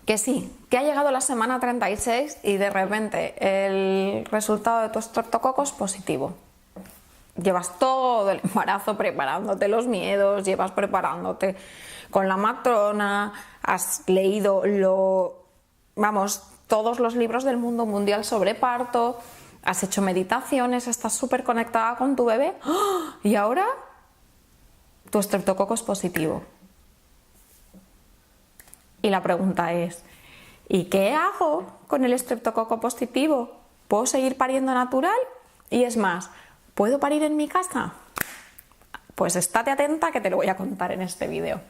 Que sí, que ha llegado la semana 36 y de repente el resultado de tu estreptococo es positivo. Llevas todo el embarazo preparándote los miedos, llevas preparándote con la matrona, has leído todos los libros del mundo mundial sobre parto, has hecho meditaciones, estás súper conectada con tu bebé. ¡Oh! Y ahora tu estreptococo es positivo. Y la pregunta es, ¿y qué hago con el estreptococo positivo? ¿Puedo seguir pariendo natural? Y es más, ¿puedo parir en mi casa? Pues estate atenta que te lo voy a contar en este vídeo.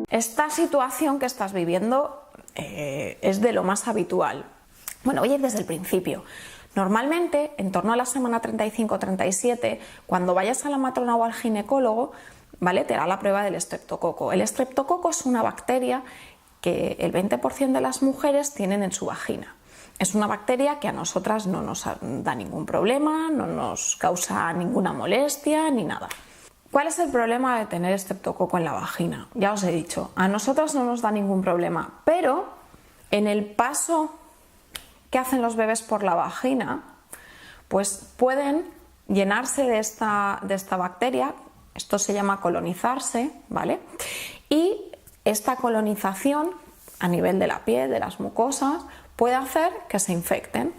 Esta situación que estás viviendo es de lo más habitual. Bueno, voy a ir desde el principio. Normalmente, en torno a la semana 35-37, cuando vayas a la matrona o al ginecólogo, ¿vale?, te hará la prueba del estreptococo. El estreptococo es una bacteria que el 20% de las mujeres tienen en su vagina. Es una bacteria que a nosotras no nos da ningún problema, no nos causa ninguna molestia ni nada. ¿Cuál es el problema de tener estreptococo en la vagina? Ya os he dicho, a nosotras no nos da ningún problema, pero en el paso que hacen los bebés por la vagina, pues pueden llenarse de esta bacteria. Esto se llama colonizarse, ¿vale? Y esta colonización a nivel de la piel, de las mucosas, puede hacer que se infecten.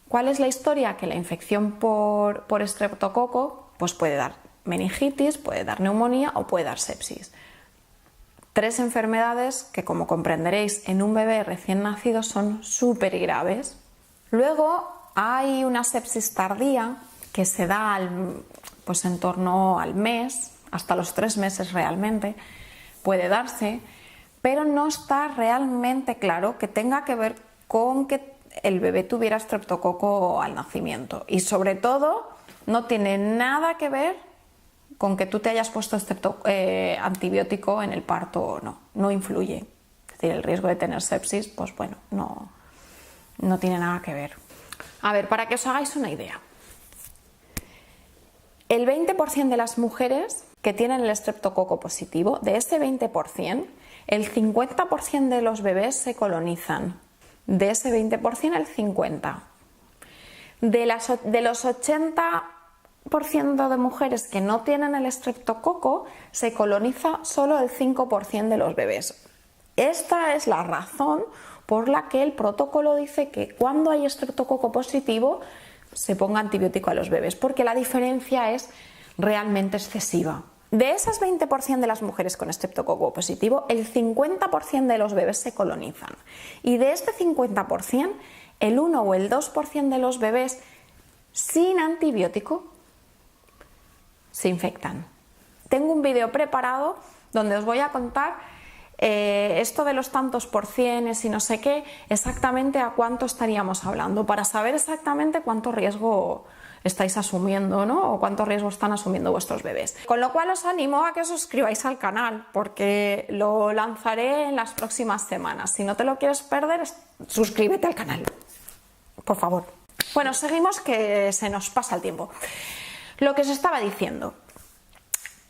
¿Cuál es la historia? Que la infección por estreptococo pues puede dar meningitis, puede dar neumonía o puede dar sepsis. 3 enfermedades que, como comprenderéis, en un bebé recién nacido son súper graves. Luego hay una sepsis tardía que se da pues en torno al mes, hasta los 3 meses realmente, puede darse, pero no está realmente claro que tenga que ver con que el bebé tuviera estreptococo al nacimiento. Y sobre todo, no tiene nada que ver con que tú te hayas puesto antibiótico en el parto o no. No influye. Es decir, el riesgo de tener sepsis, pues bueno, no tiene nada que ver. A ver, para que os hagáis una idea. El 20% de las mujeres que tienen el estreptococo positivo, de ese 20%, el 50% de los bebés se colonizan. De ese 20%, el 50%. De los 80% de mujeres que no tienen el estreptococo, se coloniza solo el 5% de los bebés. Esta es la razón por la que el protocolo dice que cuando hay estreptococo positivo se ponga antibiótico a los bebés, porque la diferencia es realmente excesiva. De esas 20% de las mujeres con estreptococo positivo, el 50% de los bebés se colonizan. Y de este 50%, el 1 o el 2% de los bebés sin antibiótico se infectan. Tengo un vídeo preparado donde os voy a contar esto de los tantos por cienes y no sé qué, exactamente a cuánto estaríamos hablando, para saber exactamente cuánto riesgo estáis asumiendo, ¿no? O cuánto riesgo están asumiendo vuestros bebés. Con lo cual os animo a que os suscribáis al canal, porque lo lanzaré en las próximas semanas. Si no te lo quieres perder, suscríbete al canal, por favor. Bueno, seguimos, que se nos pasa el tiempo. Lo que os estaba diciendo.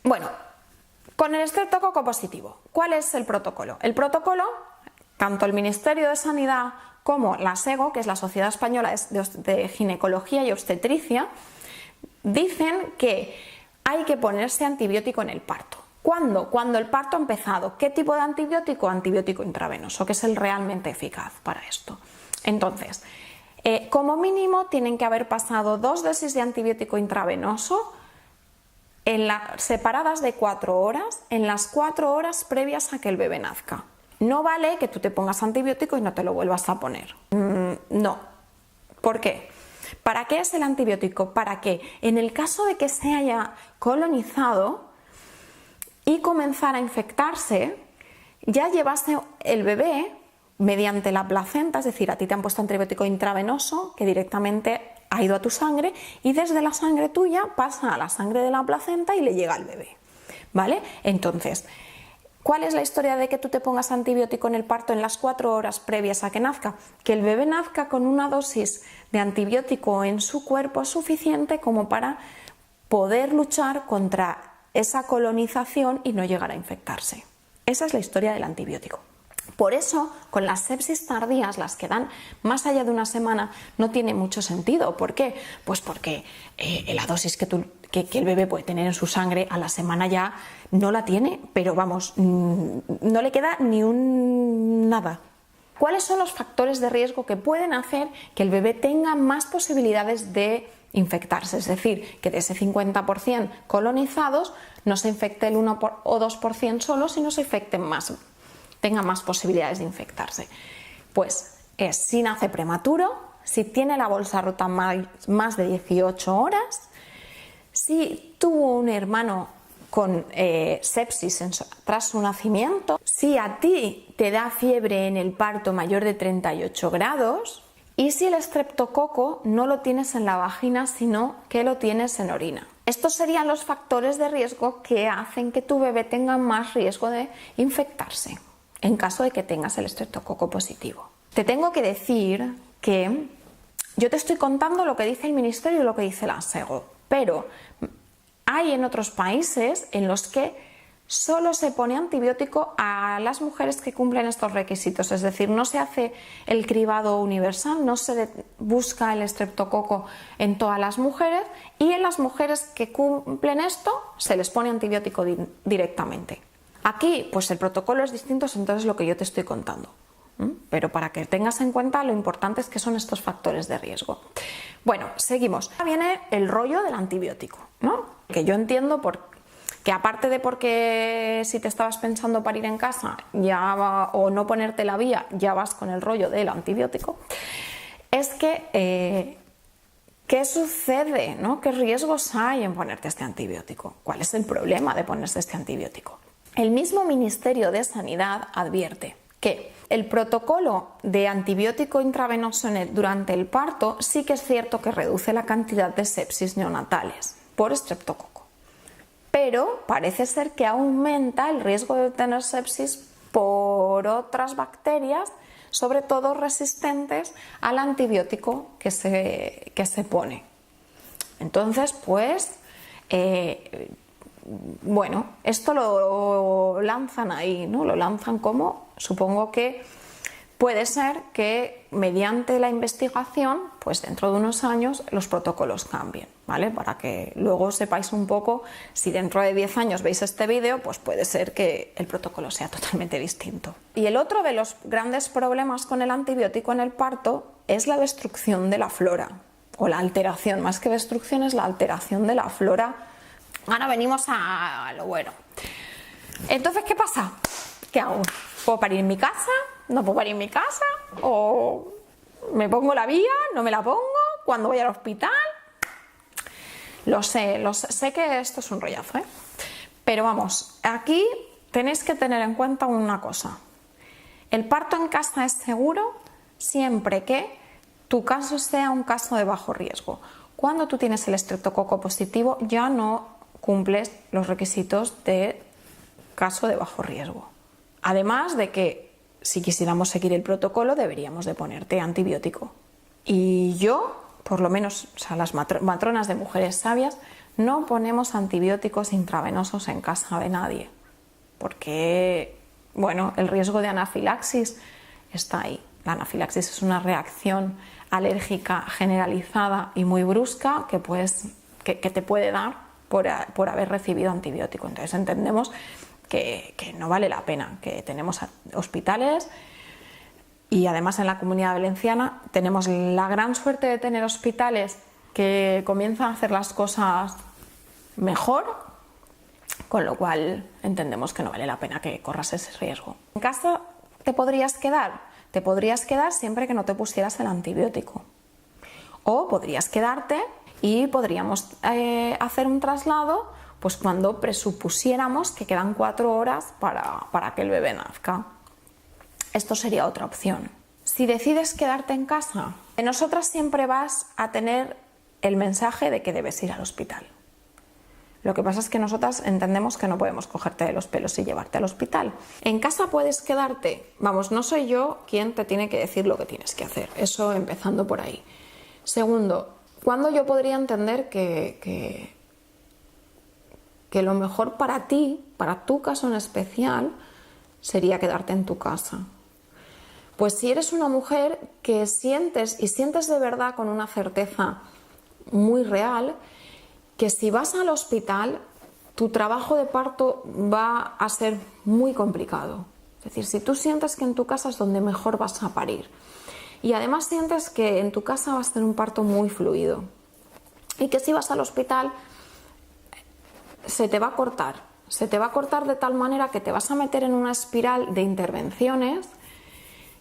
Bueno, con el estreptococo positivo, ¿cuál es el protocolo? El protocolo, tanto el Ministerio de Sanidad como la SEGO, que es la Sociedad Española de Ginecología y Obstetricia, dicen que hay que ponerse antibiótico en el parto. ¿Cuándo? Cuando el parto ha empezado. ¿Qué tipo de antibiótico? Antibiótico intravenoso, que es el realmente eficaz para esto. Entonces, como mínimo tienen que haber pasado 2 dosis de antibiótico intravenoso separadas de 4 horas, en las 4 horas previas a que el bebé nazca. No vale que tú te pongas antibiótico y no te lo vuelvas a poner. No. ¿Por qué? ¿Para qué es el antibiótico? Para que en el caso de que se haya colonizado y comenzara a infectarse, ya llevase el bebé mediante la placenta, es decir, a ti te han puesto antibiótico intravenoso que directamente ha ido a tu sangre y desde la sangre tuya pasa a la sangre de la placenta y le llega al bebé, ¿vale? Entonces, ¿cuál es la historia de que tú te pongas antibiótico en el parto en las 4 horas previas a que nazca? Que el bebé nazca con una dosis de antibiótico en su cuerpo suficiente como para poder luchar contra esa colonización y no llegar a infectarse. Esa es la historia del antibiótico. Por eso, con las sepsis tardías, las que dan más allá de una semana, no tiene mucho sentido. ¿Por qué? Pues porque la dosis que el bebé puede tener en su sangre a la semana ya no la tiene, pero vamos, no le queda ni un nada. ¿Cuáles son los factores de riesgo que pueden hacer que el bebé tenga más posibilidades de infectarse? Es decir, que de ese 50% colonizados no se infecte el 1 o 2% solo, sino se infecten más, tenga más posibilidades de infectarse. Pues es si nace prematuro, si tiene la bolsa rota más de 18 horas, si tuvo un hermano con sepsis tras su nacimiento, si a ti te da fiebre en el parto mayor de 38 grados y si el estreptococo no lo tienes en la vagina, sino que lo tienes en orina. Estos serían los factores de riesgo que hacen que tu bebé tenga más riesgo de infectarse en caso de que tengas el estreptococo positivo. Te tengo que decir que yo te estoy contando lo que dice el Ministerio y lo que dice la SEGO, pero hay en otros países en los que solo se pone antibiótico a las mujeres que cumplen estos requisitos, es decir, no se hace el cribado universal, no se busca el estreptococo en todas las mujeres y en las mujeres que cumplen esto se les pone antibiótico directamente. Aquí pues el protocolo es distinto, es entonces lo que yo te estoy contando. Pero para que tengas en cuenta lo importante es que son estos factores de riesgo. Bueno, seguimos. Ahora viene el rollo del antibiótico, ¿no? Que yo entiendo que aparte de porque si te estabas pensando parir en casa o no ponerte la vía, ya vas con el rollo del antibiótico, es que ¿qué sucede, ¿no? ¿Qué riesgos hay en ponerte este antibiótico? ¿Cuál es el problema de ponerse este antibiótico? El mismo Ministerio de Sanidad advierte que el protocolo de antibiótico intravenoso durante el parto sí que es cierto que reduce la cantidad de sepsis neonatales por estreptococo, pero parece ser que aumenta el riesgo de tener sepsis por otras bacterias, sobre todo resistentes al antibiótico que se pone. Entonces, pues, bueno, esto lo lanzan ahí, ¿no? Lo lanzan como, supongo que puede ser que mediante la investigación, pues dentro de unos años los protocolos cambien, ¿vale? Para que luego sepáis un poco, si dentro de 10 años veis este vídeo, pues puede ser que el protocolo sea totalmente distinto. Y el otro de los grandes problemas con el antibiótico en el parto es la destrucción de la flora, o la alteración, más que destrucción es la alteración de la flora. Ahora venimos a lo bueno. Entonces, ¿qué pasa? ¿Qué hago? ¿Puedo parir en mi casa? ¿No puedo parir en mi casa? ¿O me pongo la vía? ¿No me la pongo? ¿Cuándo voy al hospital? Lo sé que esto es un rollazo, ¿eh? Pero vamos, aquí tenéis que tener en cuenta una cosa. El parto en casa es seguro siempre que tu caso sea un caso de bajo riesgo. Cuando tú tienes el estreptococo positivo ya no cumples los requisitos de caso de bajo riesgo. Además de que si quisiéramos seguir el protocolo deberíamos de ponerte antibiótico. Y yo, por lo menos, o sea, las matronas de Mujeres Sabias, no ponemos antibióticos intravenosos en casa de nadie. Porque, bueno, el riesgo de anafilaxis está ahí. La anafilaxis es una reacción alérgica generalizada y muy brusca que te puede dar por haber recibido antibiótico. Entonces entendemos que no vale la pena, que tenemos hospitales y además en la Comunidad Valenciana tenemos la gran suerte de tener hospitales que comienzan a hacer las cosas mejor, con lo cual entendemos que no vale la pena que corras ese riesgo. En casa te podrías quedar siempre que no te pusieras el antibiótico, o podrías quedarte y podríamos hacer un traslado pues cuando presupusiéramos que quedan 4 horas para que el bebé nazca. Esto sería otra opción. Si decides quedarte en casa, de nosotras siempre vas a tener el mensaje de que debes ir al hospital. Lo que pasa es que nosotras entendemos que no podemos cogerte de los pelos y llevarte al hospital. En casa puedes quedarte. Vamos, no soy yo quien te tiene que decir lo que tienes que hacer. Eso empezando por ahí. Segundo, ¿cuándo yo podría entender que que lo mejor para ti, para tu caso en especial, sería quedarte en tu casa. Pues si eres una mujer que sientes de verdad con una certeza muy real, que si vas al hospital, tu trabajo de parto va a ser muy complicado. Es decir, si tú sientes que en tu casa es donde mejor vas a parir y además sientes que en tu casa va a ser un parto muy fluido y que si vas al hospital se te va a cortar de tal manera que te vas a meter en una espiral de intervenciones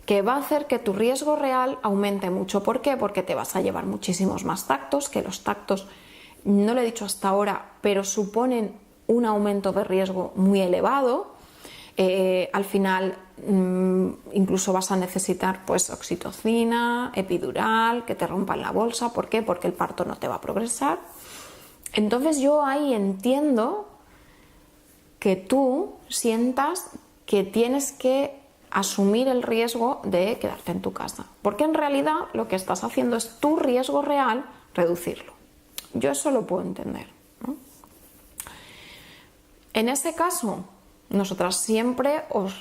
que va a hacer que tu riesgo real aumente mucho. ¿Por qué? Porque te vas a llevar muchísimos más tactos, que los tactos, no lo he dicho hasta ahora, pero suponen un aumento de riesgo muy elevado. Al final incluso vas a necesitar pues oxitocina, epidural, que te rompan la bolsa. ¿Por qué? Porque el parto no te va a progresar. Entonces yo ahí entiendo que tú sientas que tienes que asumir el riesgo de quedarte en tu casa, porque en realidad lo que estás haciendo es tu riesgo real reducirlo. Yo eso lo puedo entender, ¿no? En ese caso, nosotras siempre os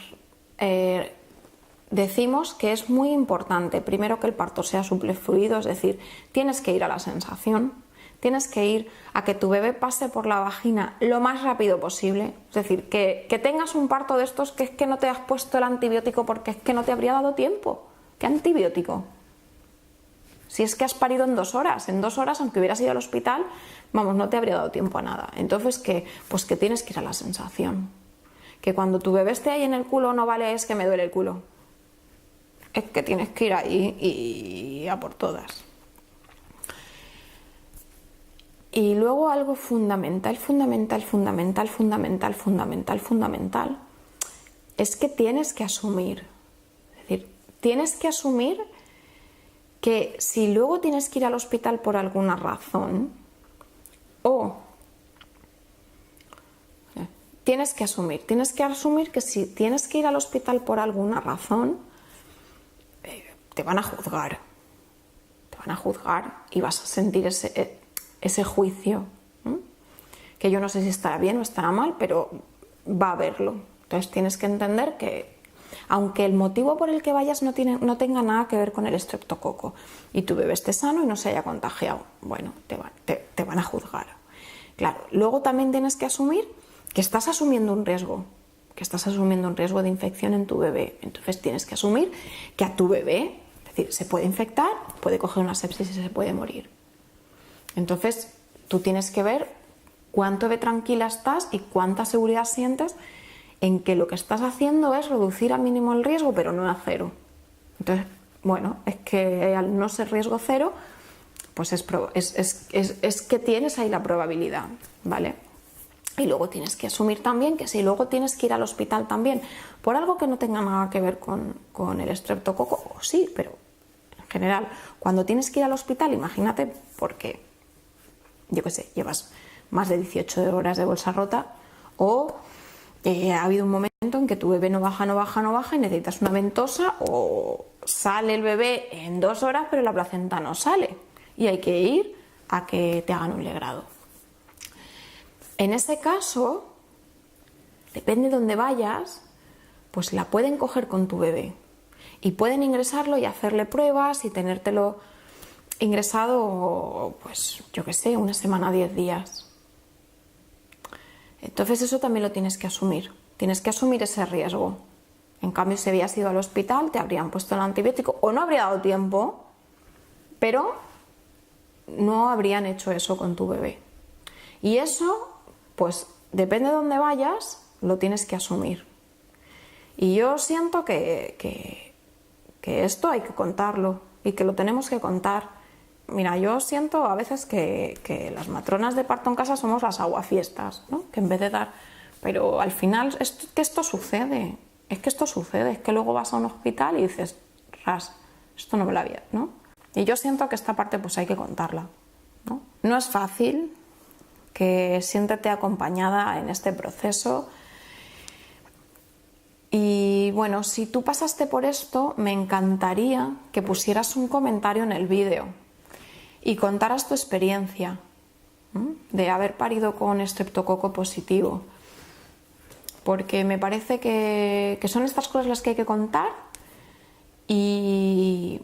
decimos que es muy importante, primero, que el parto sea suplefluido, es decir, tienes que ir a la sensación, tienes que ir a que tu bebé pase por la vagina lo más rápido posible. Es decir, que tengas un parto de estos que es que no te has puesto el antibiótico porque es que no te habría dado tiempo. ¿Qué antibiótico? Si es que has parido en 2 horas. En 2 horas, aunque hubieras ido al hospital, vamos, no te habría dado tiempo a nada. Entonces, pues que tienes que ir a la sensación. Que cuando tu bebé esté ahí en el culo no vale es que me duele el culo. Es que tienes que ir ahí y a por todas. Y luego algo fundamental, es que tienes que asumir. Es decir, tienes que asumir que si luego tienes que ir al hospital por alguna razón, tienes que asumir que si tienes que ir al hospital por alguna razón, te van a juzgar. Te van a juzgar y vas a sentir ese juicio, ¿no? Que yo no sé si estará bien o estará mal, pero va a haberlo. Entonces tienes que entender que aunque el motivo por el que vayas no tenga nada que ver con el estreptococo y tu bebé esté sano y no se haya contagiado, bueno, te van a juzgar. Claro, luego también tienes que asumir que estás asumiendo un riesgo, de infección en tu bebé. Entonces tienes que asumir que a tu bebé, es decir, se puede infectar, puede coger una sepsis y se puede morir. Entonces tú tienes que ver cuánto de tranquila estás y cuánta seguridad sientes en que lo que estás haciendo es reducir al mínimo el riesgo, pero no a cero. Entonces, bueno, es que al no ser riesgo cero, pues es que tienes ahí la probabilidad, ¿vale? Y luego tienes que asumir también que si luego tienes que ir al hospital también por algo que no tenga nada que ver con el estreptococo, o sí, pero en general, cuando tienes que ir al hospital, imagínate, porque yo qué sé, llevas más de 18 horas de bolsa rota, o ha habido un momento en que tu bebé no baja y necesitas una ventosa, o sale el bebé en 2 horas pero la placenta no sale y hay que ir a que te hagan un legrado. En ese caso, depende de dónde vayas, pues la pueden coger con tu bebé y pueden ingresarlo y hacerle pruebas y tenértelo ingresado, pues yo qué sé, 1 semana, 10 días. Entonces eso también lo tienes que asumir. Tienes que asumir ese riesgo. En cambio, si habías ido al hospital, te habrían puesto el antibiótico o no habría dado tiempo, pero no habrían hecho eso con tu bebé. Y eso, pues depende de dónde vayas, lo tienes que asumir. Y yo siento que esto hay que contarlo y que lo tenemos que contar. Mira, yo siento a veces que las matronas de parto en casa somos las aguafiestas, ¿no? Que en vez de dar... Pero al final esto sucede, es que luego vas a un hospital y dices, esto no me lo había, ¿no? Y yo siento que esta parte pues hay que contarla, ¿no? No es fácil, que siéntete acompañada en este proceso. Y bueno, si tú pasaste por esto, me encantaría que pusieras un comentario en el vídeo y contaras tu experiencia, de haber parido con estreptococo positivo, porque me parece que son estas cosas las que hay que contar. Y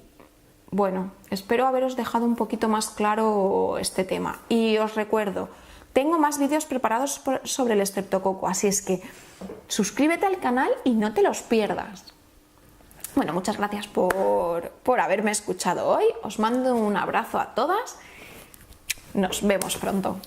bueno, espero haberos dejado un poquito más claro este tema. Y os recuerdo, tengo más vídeos preparados sobre el estreptococo, así es que suscríbete al canal y no te los pierdas. Bueno, muchas gracias por haberme escuchado hoy. Os mando un abrazo a todas. Nos vemos pronto.